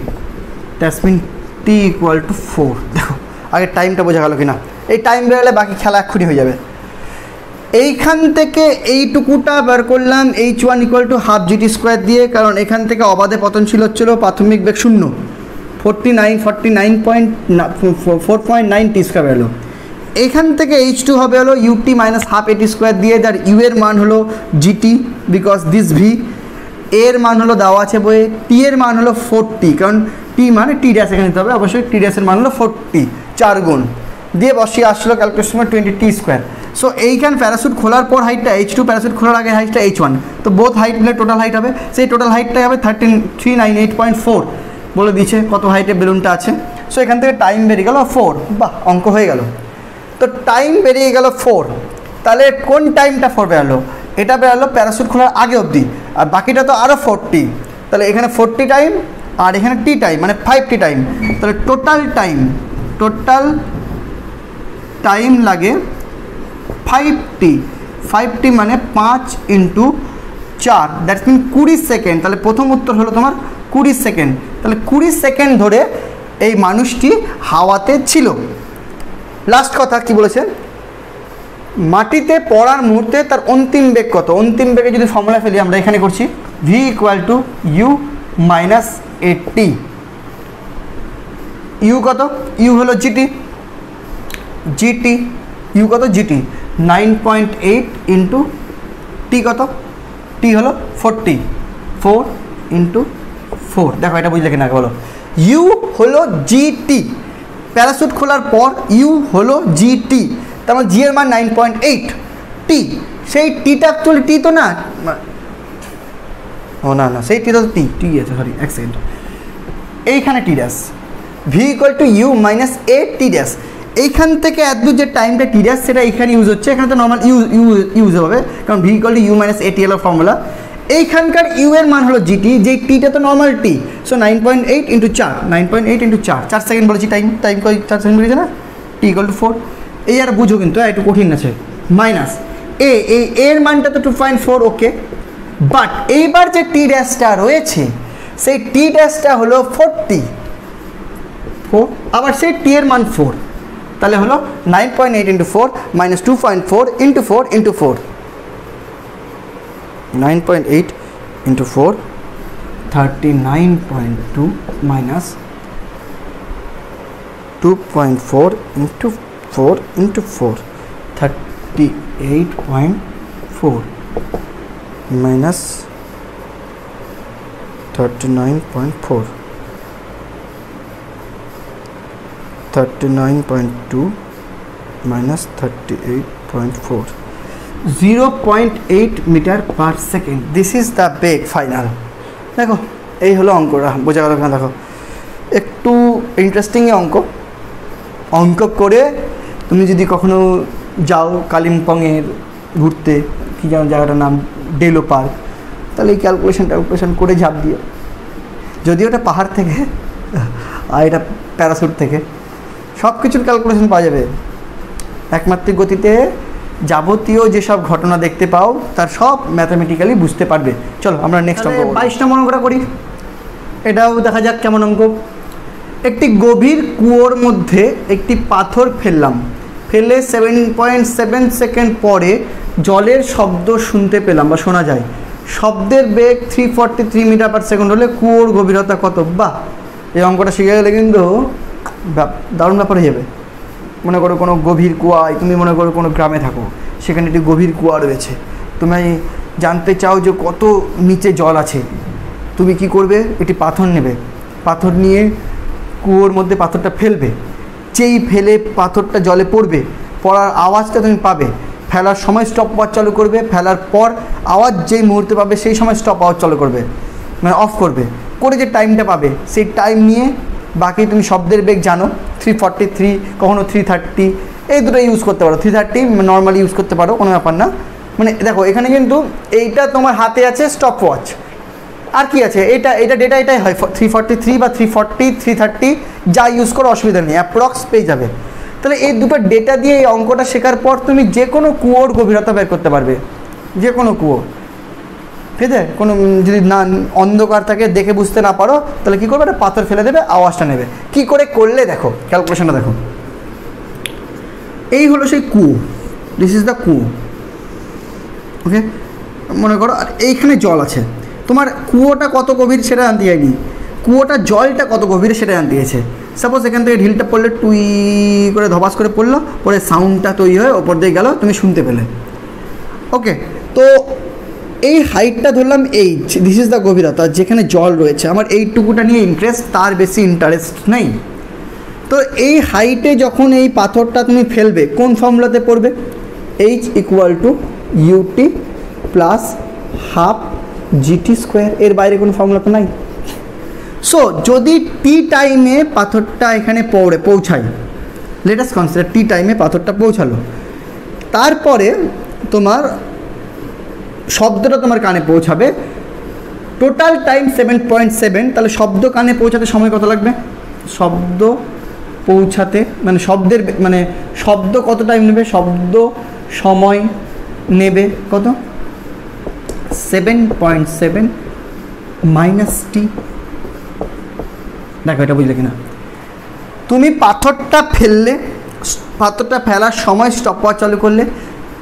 that means t equal to 4। দেখো আগে টাইমটা বোঝা গেল কিনা, এই টাইম বেরোলে বাকি খেলা এক্ষুনি হয়ে যাবে। এইখান থেকে এইটুকুটা বের করলাম H1 equal to half GT square দিয়ে, কারণ এখান থেকে অবাধে পতনশীল হচ্ছিল, প্রাথমিক বেগ 0, 4.9 টি স্কোয়ার বেরোলো। এখান থেকে H2 হবে হলো ইউটি মাইনাস হাফ এটি স্কোয়ার দিয়ে, যার ইউ এর মান হলো জিটি বিকজ দিস ভি, এর মান হলো দেওয়া আছে বইয়ে, টি এর মান হলো 40, কারণ টি মানে টি ড্যাশ এখানে নিতে হবে, অবশ্যই টি ড্যাশের মান হলো 40, 4 গুণ দিয়ে বসিয়ে আসলো ক্যালকুলেশন 20 টি স্কোয়ার। সো এইখান প্যারাশুট খোলার পর হাইটটা H2, প্যারাশুট খোলার আগে হাইটটা H1, তো বোথ হাইট মিলে টোটাল হাইট হবে, সেই টোটাল হাইটটাই হবে 398.4 বলে দিয়েছে কত হাইটে বেলুনটা আছে। সো এখান থেকে টাইম বেরিয়ে গেল 4, বাহ অঙ্ক হয়ে গেল। তো টাইম বেরিয়ে গেল 4, তাহলে কোন টাইমটা 4 বেরালো, এটা বেরালো প্যারাশুট খোলার আগে অবধি, আর বাকিটা তো আরও 40, তাহলে এখানে 40 টাইম আর এখানে টি টাইম মানে 5t টাইম, তাহলে টোটাল টাইম লাগে 5t মানে 5 ইন্টু 4, দ্যাটস মিন 20 সেকেন্ড। তাহলে প্রথম উত্তর হলো তোমার 20 সেকেন্ড। তাহলে 20 সেকেন্ড ধরে এই মানুষটি হাওয়াতে ছিল। লাস্ট কথা কি বলেছেন, মাটিতে পড়ার মুহূর্তে তার অন্তিম বেগ কত, অন্তিম বেগে যদি ফর্মুলা ফেলি আমরা এখানে করছি V equal to you minus AT, U কত, ইউ হলো জিটি, ইউ কত জিটি 9.8 ইন্টু টি কত, টি হলো 40, 4 ইন্টু 4, দেখো এটা বুঝলে কিনা বলো। ইউ হলো জিটি, প্যারাশুট খোলার পর ইউ হলো জিটি, তার মানে জি এর মান 9.8, টি সেই টিটা অ্যাকচুয়ালি টি তো না, ও না সেই টি তো টি আছে, সরি এক সেকেন্ড, এইখানে t dash, v equal to you minus a t dash, এইখান থেকে এতদূর যে টাইমটা টি ড্যাশ সেটা এখানে ইউজ হচ্ছে, এখানে তো নর্মাল ইউজ হবে, কারণ V equal to you minus এটিএল এর ফর্মুলা। এইখানকার ইউ এর মান হলো জিটি, যেই টিটা তো normal T, so 9.8 into 4, 9.8 into 4 second বলেছি, টাইম 4 সেকেন্ড বেরিয়েছে না, টি ইকুয়াল টু 4। এই আর বুঝো কিন্তু একটু কঠিন আছে। মাইনাস এর মানটা তো 2.4, ওকে, বাট এইবার যে টি ড্যাশটা রয়েছে সেই টি ড্যাশটা হলো 40, আবার সেই টি এর মান 4, তাহলে হলো 9.8 into 4 minus 2.4 into 4 into 4, 9.8 into 4 39.2 minus 2.4 into 4 into 4 38.4 minus 39.4 39.2 minus 38.4, 0.8 metre per second. This is the বেগ ফাইনাল। দেখো এই হলো অঙ্কটা, বোঝা গেল না? দেখো একটু ইন্টারেস্টিং অঙ্ক করে তুমি যদি কখনো যাও কালিম্পংয়ের ঘুরতে, কী যেন জায়গাটার নাম, ডেলো পার্ক, তাহলে এই ক্যালকুলেশন করে ঝাঁপ দিয়ে, যদিও ওটা পাহাড় থেকে আর এটা প্যারাশুট থেকে, সব কিছুর ক্যালকুলেশন পাওয়া যাবে। একমাত্রিক গতিতে যাবতীয় যেসব ঘটনা দেখতে পাও তার সব ম্যাথামেটিক্যালি বুঝতে পারবে। চলো আমরা নেক্সট অঙ্ক 22 নম্বর অঙ্কটা করি। এটাও দেখা যাক কেমন অঙ্ক। একটি গভীর কুয়োর মধ্যে একটি পাথর ফেলে 7.7 সেকেন্ড পরে জলের শব্দ শুনতে পেলাম বা শোনা যায়। শব্দের বেগ 343 মিটার পার সেকেন্ড হলে কুয়োর গভীরতা কত? বাহ, এই অঙ্কটা শিখে গেলে কিন্তু দারুণ ব্যাপার হয়ে যাবে। মনে করো কোনো গভীর কুয়ায়, তুমি মনে করো কোনো গ্রামে থাকো, সেখানে একটি গভীর কুয়া রয়েছে, তুমি জানতে চাও যে কত নিচে জল আছে, তুমি কি করবে? একটি পাথর নেবে, পাথর নিয়ে কুয়োর মধ্যে পাথরটা ফেলবে, যেই ফেলে পাথরটা জলে পড়বে, পড়ার আওয়াজটা তুমি পাবে, ফেলার সময় স্টপ ওয়াচ চালু করবে, ফেলার পর আওয়াজ যেই মুহূর্তে পাবে সেই সময় স্টপ আওয়াজ চালু করবে, মানে অফ করবে, করে যে টাইমটা পাবে সেই টাইম নিয়ে বাকি তুমি শব্দের বেগ জানো 343, কখনো 330, এই দুটো ইউজ করতে পারো। 330 নর্মালি ইউজ করতে পারো, কোনো ব্যাপার না। মানে দেখো এখানে কিন্তু এইটা তোমার হাতে আছে স্টপ ওয়াচ, আর কি আছে, এটা ডেটা এটাই হয় 343 বা 340, 330 যা ইউজ করো অসুবিধা নেই, অ্যাপ্রক্স পেয়ে যাবে। তাহলে এই দুটো ডেটা দিয়ে এই অঙ্কটা শেখার পর তুমি যে কোনো কুয়োর গভীরতা বের করতে পারবে, যে কোনো কুয়ো, ঠিক আছে? কোনো যদি না অন্ধকার থাকে, দেখে বুঝতে না পারো, তাহলে কী করবে? একটা পাথর ফেলে দেবে, আওয়াজটা নেবে। কী করে করলে দেখো, ক্যালকুলেশনটা দেখো। এই হলো সেই কুয়ো, দিস ইজ দ্য কুয়ো, ওকে? মনে করো আর এইখানে জল আছে, তোমার কুয়োটা কত গভীর সেটা জানতে চাইনি, কুয়োটা জলটা কত গভীর সেটা জানতে গেছে। সাপোজ এখান থেকে ঢিলটা পড়লে টুই করে ধবাস করে পড়লো, পরে সাউন্ডটা তৈরি হয়ে ওপর দিয়ে গেল, তুমি শুনতে পেলে, ওকে? তো এই হাইটটা ধরলাম এইচ, দিস ইজ দ্য গভীরতা, যেখানে জল রয়েছে। আমার এইটুকুটা নিয়ে ইন্টারেস্ট, তার বেশি ইন্টারেস্ট নেই। তো এই হাইটে যখন এই পাথরটা তুমি ফেলবে, কোন ফর্মুলাতে পড়বে? H equal to UT plus half GT square, এর বাইরে কোনো ফর্মুলা তো নাই। সো যদি টি টাইমে পাথরটা এখানে পৌঁছায়, লেট আস কনসিডার টি টাইমে পাথরটা পৌঁছালো, তারপরে তোমার শব্দটা তোমার কানে পৌঁছাবে, টোটাল টাইম 7.7, তাহলে শব্দ কানে পৌঁছাতে সময় কত লাগবে? শব্দ পৌঁছাতে মানে শব্দ কত টাইম নেবে? শব্দ সময় নেবে কত? 7.7 মাইনাস টি। দেখো এটা বুঝলে কিনা? তুমি পাথরটা ফেললে, পাথরটা ফেলার সময় স্টপ ওয়াচ চালু করলে,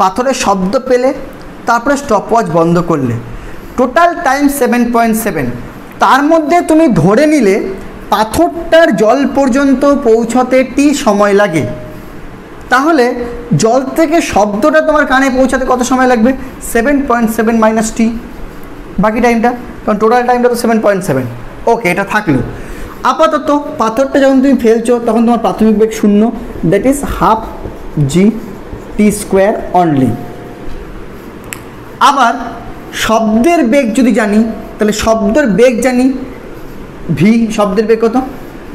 পাথরের শব্দ পেলে, তারপরে স্টপ ওয়াচ বন্ধ করলে, টোটাল টাইম 7.7। তার মধ্যে তুমি ধরে নিলে পাথরটার জল পর্যন্ত পৌঁছতে টি সময় লাগে, তাহলে জল থেকে শব্দটা তোমার কানে পৌঁছাতে কত সময় লাগবে? 7.7 মাইনাস টি, বাকি টাইমটা, কারণ টোটাল টাইমটা তো 7.7। ওকে, এটা থাকলো। আপাতত পাথরটা যখন তুমি ফেলছো তখন তোমার প্রাথমিক বেগ 0, that is half G T square only. আবার শব্দের বেগ যদি জানি, তাহলে শব্দের বেগ জানি ভি, শব্দের বেগ কত?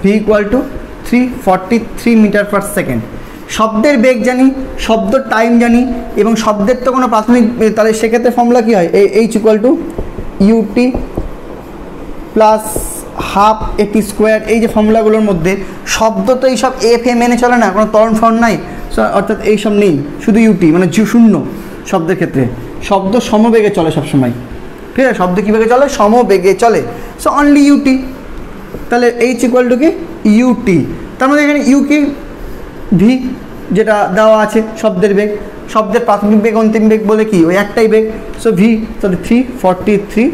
V equal to 343 metre per second. শব্দের বেগ জানি, শব্দ টাইম জানি, এবং শব্দের তো কোনো প্রাথমিক, তাহলে সেক্ষেত্রে ফর্মুলা কী হয়, H equal to UT plus half এটি স্কোয়ার। এই যে ফর্মুলাগুলোর মধ্যে শব্দ তো এইসব এফ এ মেনে চলে না, কোনো ত্বরণ ফর্ম নাই, অর্থাৎ এইসব নেই, শুধু ইউটি মানে শূন্য। শব্দের ক্ষেত্রে শব্দ সমবেগে চলে সবসময়, ঠিক আছে, শব্দ কীভাবে চলে, সমবেগে চলে, সো অনলি ইউটি। তাহলে এইচ ইকুয়াল টু কি ইউটি, তার মধ্যে এখানে ইউ কি ভি যেটা দেওয়া আছে শব্দের বেগ, শব্দের প্রাথমিক বেগ অন্তিম বেগ বলে কি ওই একটাই বেগ, সো ভি, তাহলে 343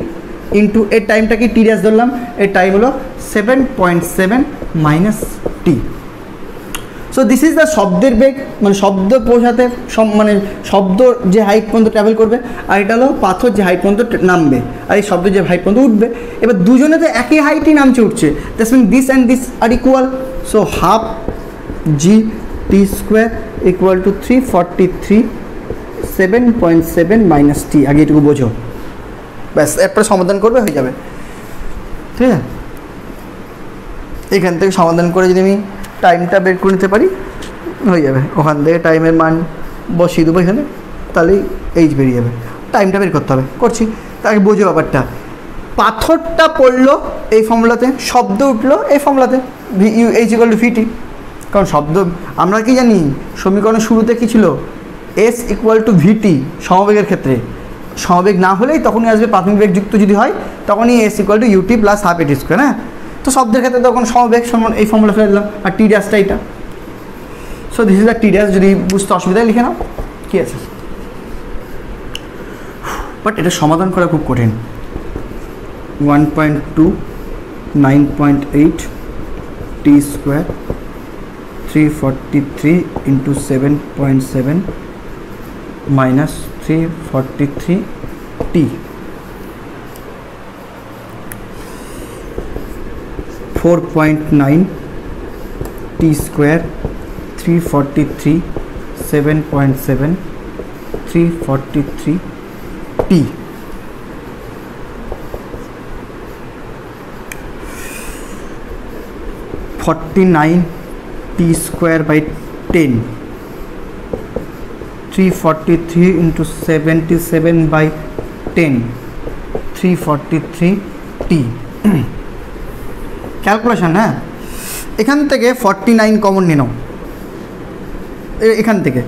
ইন্টু এর টাইমটা কি টি ড্যাশ ধরলাম, এর টাইম হলো 7.7 minus T. So this is the শব্দের বেগ, মানে শব্দ পৌঁছাতে মানে শব্দ যে হাইট পর্যন্ত ট্রাভেল করবে, আর এটা হলো পাথর যে হাইট পর্যন্ত নামবে, আর এই শব্দ যে হাইট পর্যন্ত উঠবে। এবার দুজনে তো একই হাইটই নামছে উঠছে, that's mean this and this are equal, so half G T square equal to 343 7.7 minus t. আগে এটুকু বোঝো, ব্যাস, এরপরে সমাধান করবে হয়ে যাবে, ঠিক আছে। এখান থেকে সমাধান করে যদি আমি টাইমটা বের করে নিতে পারি হয়ে যাবে, ওখান থেকে টাইমের মান বসিয়ে দেবো এখানে, তাহলেই এইচ বেরিয়ে যাবে। টাইমটা বের করতে হবে, করছি, তাকে বোঝো ব্যাপারটা। পাথরটা পড়লো এই ফর্মুলাতে, শব্দ উঠলো এই ফর্মুলাতে, এইচ ইকুয়াল টু ভিটি। কারণ শব্দ আমরা কি জানি, সমীকরণের শুরুতে কী ছিল, এস ইকুয়াল টু ভিটি সমবেগের ক্ষেত্রে। সমবেগ না হলেই তখনই আসবে প্রাথমিক বেগ যুক্ত যদি হয়, তখনই S equal to UT plus half এটি স্কোয়ার। হ্যাঁ, তো শব্দের ক্ষেত্রে তখন সমবেগ সমান এই ফর্মুলা ফেলে দিলাম, আর টি ড্যাশটা এইটা। So this is the T dash, যদি বুঝতে অসুবিধায় লিখে নাও, কী আছে। বাট এটা সমাধান করা খুব কঠিন। 1.2 9.8 t square 343 into 7.7 minus 343 t, 4.9 t square 343 7.7 343 t. (49 t square by 10 343 into 77 by 10 343 t. Calculation, হ্যাঁ, এখান থেকে 49 কমন নিয়ে নাও, এখান থেকে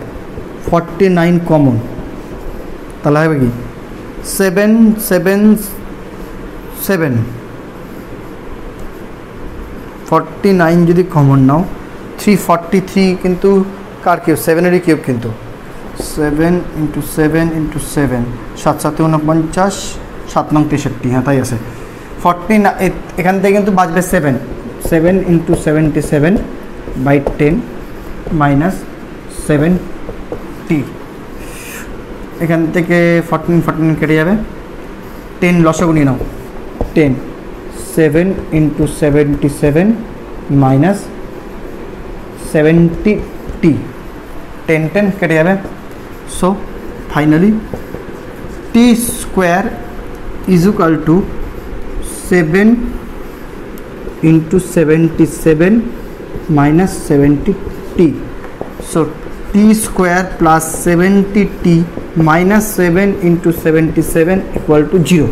49 কমন, তাহলে হবে কি 777 49 যদি কমন নাও 343 কিন্তু কার কিউব, 7-এরই কিউব, কিন্তু 7 ইন্টু 7 ইন্টু 7 7 7 49 7 9 63, হ্যাঁ তাই আছে। 49 এখান থেকে কিন্তু বাজবে 7 7 ইন্টু 77 বাই 10 মাইনাস 7 টি। এখান থেকে 14 কেটে যাবে, 10 লসাগু নিয়ে নাও, 10 7 ইন্টু 77 মাইনাস 70 টি, 10 কেটে যাবে। So finally T square is equal two 7 into 77 minus 70 T. So T square plus 70 T minus 7 into 77 equal to 0।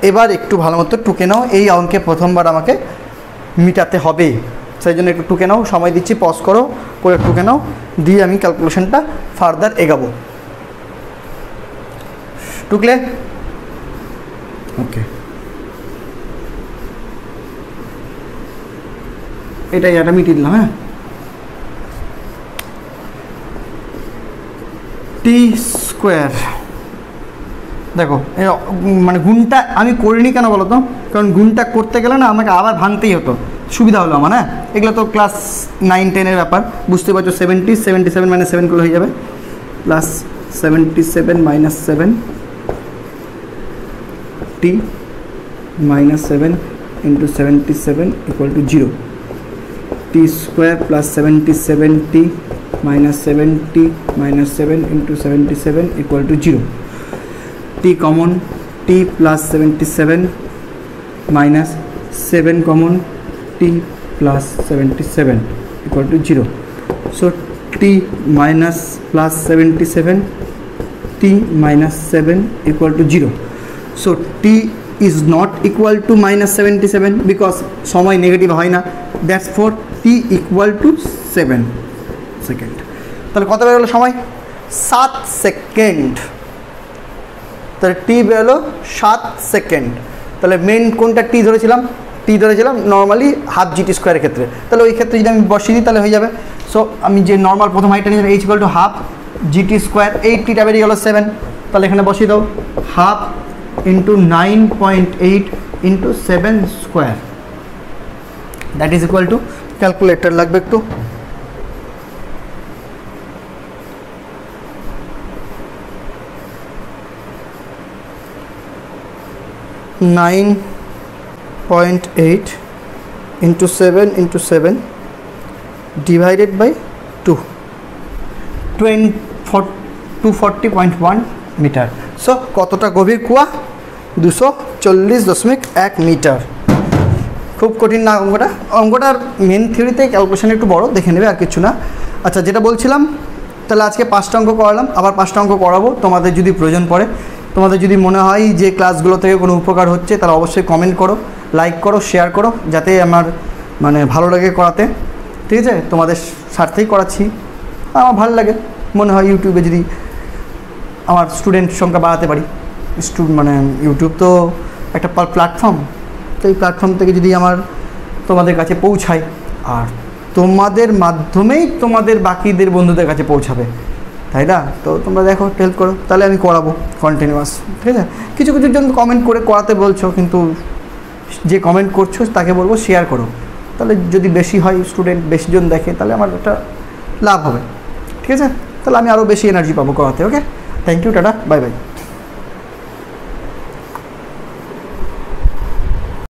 এবার একটু ভালো মতো টুকে নাও, এই অঙ্কে প্রথমবার আমাকে মিটাতে হবে, সেই জন্য একটু টুকে নাও, সময় দিচ্ছি, পজ করো, করে টুকে নাও, দিয়ে আমি ক্যালকুলেশনটা ফার্দার এগাবো। টুকলে ওকে, এটাই এটা মিটিয়ে দিলাম। হ্যাঁ, টি স্কোয়ার দেখো, মানে গুণটা আমি করিনি কেন বলো তো, কারণ গুণটা করতে গেলে না আমাকে আবার ভাঙতেই হতো, সুবিধা হলো আমার। হ্যাঁ, এগুলো তো ক্লাস 9-10-এর ব্যাপার, বুঝতে পারছো। 77 মাইনাস 7 করলে হয়ে যাবে, plus 77 minus 7 T minus 7 into 77 equal to 0। T square plus 77 T minus 7 T minus 7 into 77 equal to 0। T common, T plus 77 minus 7 common, T plus 77 equal to 0। So t minus plus 77, t minus 7 equal to 0. So t is not equal to minus 77 because সময় negative হয় না, that's for t equal to 7 second. তাহলে কত বেরোলো সময়? 7 second. তাহলে t বেরোলো 7 second. তাহলে মেন কোনটা t ধরেছিলাম? t ধরেছিলাম নর্মালি হাফ gt স্কোয়ারের ক্ষেত্রে। তাহলে ওই ক্ষেত্রে যদি আমি বসিয়ে দিই তাহলে হয়ে যাবে। সো আমি যে নর্মাল প্রথম হাইটটা নিয়েছিলাম h equal to half gt square, এই টিটা বেরিয়ে গেলো 7, তাহলে এখানে বসিয়ে দাও half into 9.8 into 7 square, that is equal two, calculator লাগবে একটু, 9.8 into 7 into 7 divided by 2, 240.1 metre. So কতটা গভীর কুয়া? 240.1 মিটার। খুব কঠিন না অঙ্কটা, অঙ্কটার মেন থিওরিতে ক্যালকুলেশন একটু বড়, দেখে নেবে আর কিছু না। আচ্ছা, যেটা বলছিলাম, তাহলে আজকে 5টা অঙ্ক করালাম, আবার 5টা অঙ্ক করাবো। তোমাদের যদি প্রয়োজন পড়ে, তোমাদের যদি মনে হয় যে ক্লাসগুলো থেকে কোনো উপকার হচ্ছে, তাহলে অবশ্যই কমেন্ট করো, লাইক করো, শেয়ার করো, যাতে আমার মানে ভালো লাগে করাতে, ঠিক আছে? তোমাদের স্বার্থেই করাচ্ছি, আমার ভালো লাগে, মনে হয় ইউটিউবে যদি আমার স্টুডেন্ট সংখ্যা বাড়াতে পারি। মানে ইউটিউব তো একটা প্ল্যাটফর্ম, তো এই প্ল্যাটফর্ম থেকে যদি আমার তোমাদের কাছে পৌঁছায়, আর তোমাদের মাধ্যমেই তোমাদের বাকিদের বন্ধুদের কাছে পৌঁছাবে, তাই না? তো তোমরা দেখো, হেল্প করো, তাহলে আমি করাবো কন্টিনিউয়াস, ঠিক আছে? কিছু কিছু জন কমেন্ট করে করাতে বলছো, কিন্তু যে কমেন্ট করছো তাকে বলবো শেয়ার করো, তাহলে যদি বেশি হয়, স্টুডেন্ট বেশি জন দেখে, তাহলে আমার একটা লাভ হবে, ঠিক আছে? তাহলে আমি আরও বেশি এনার্জি পাবো করাতে। Okay, thank you, tata, bye by.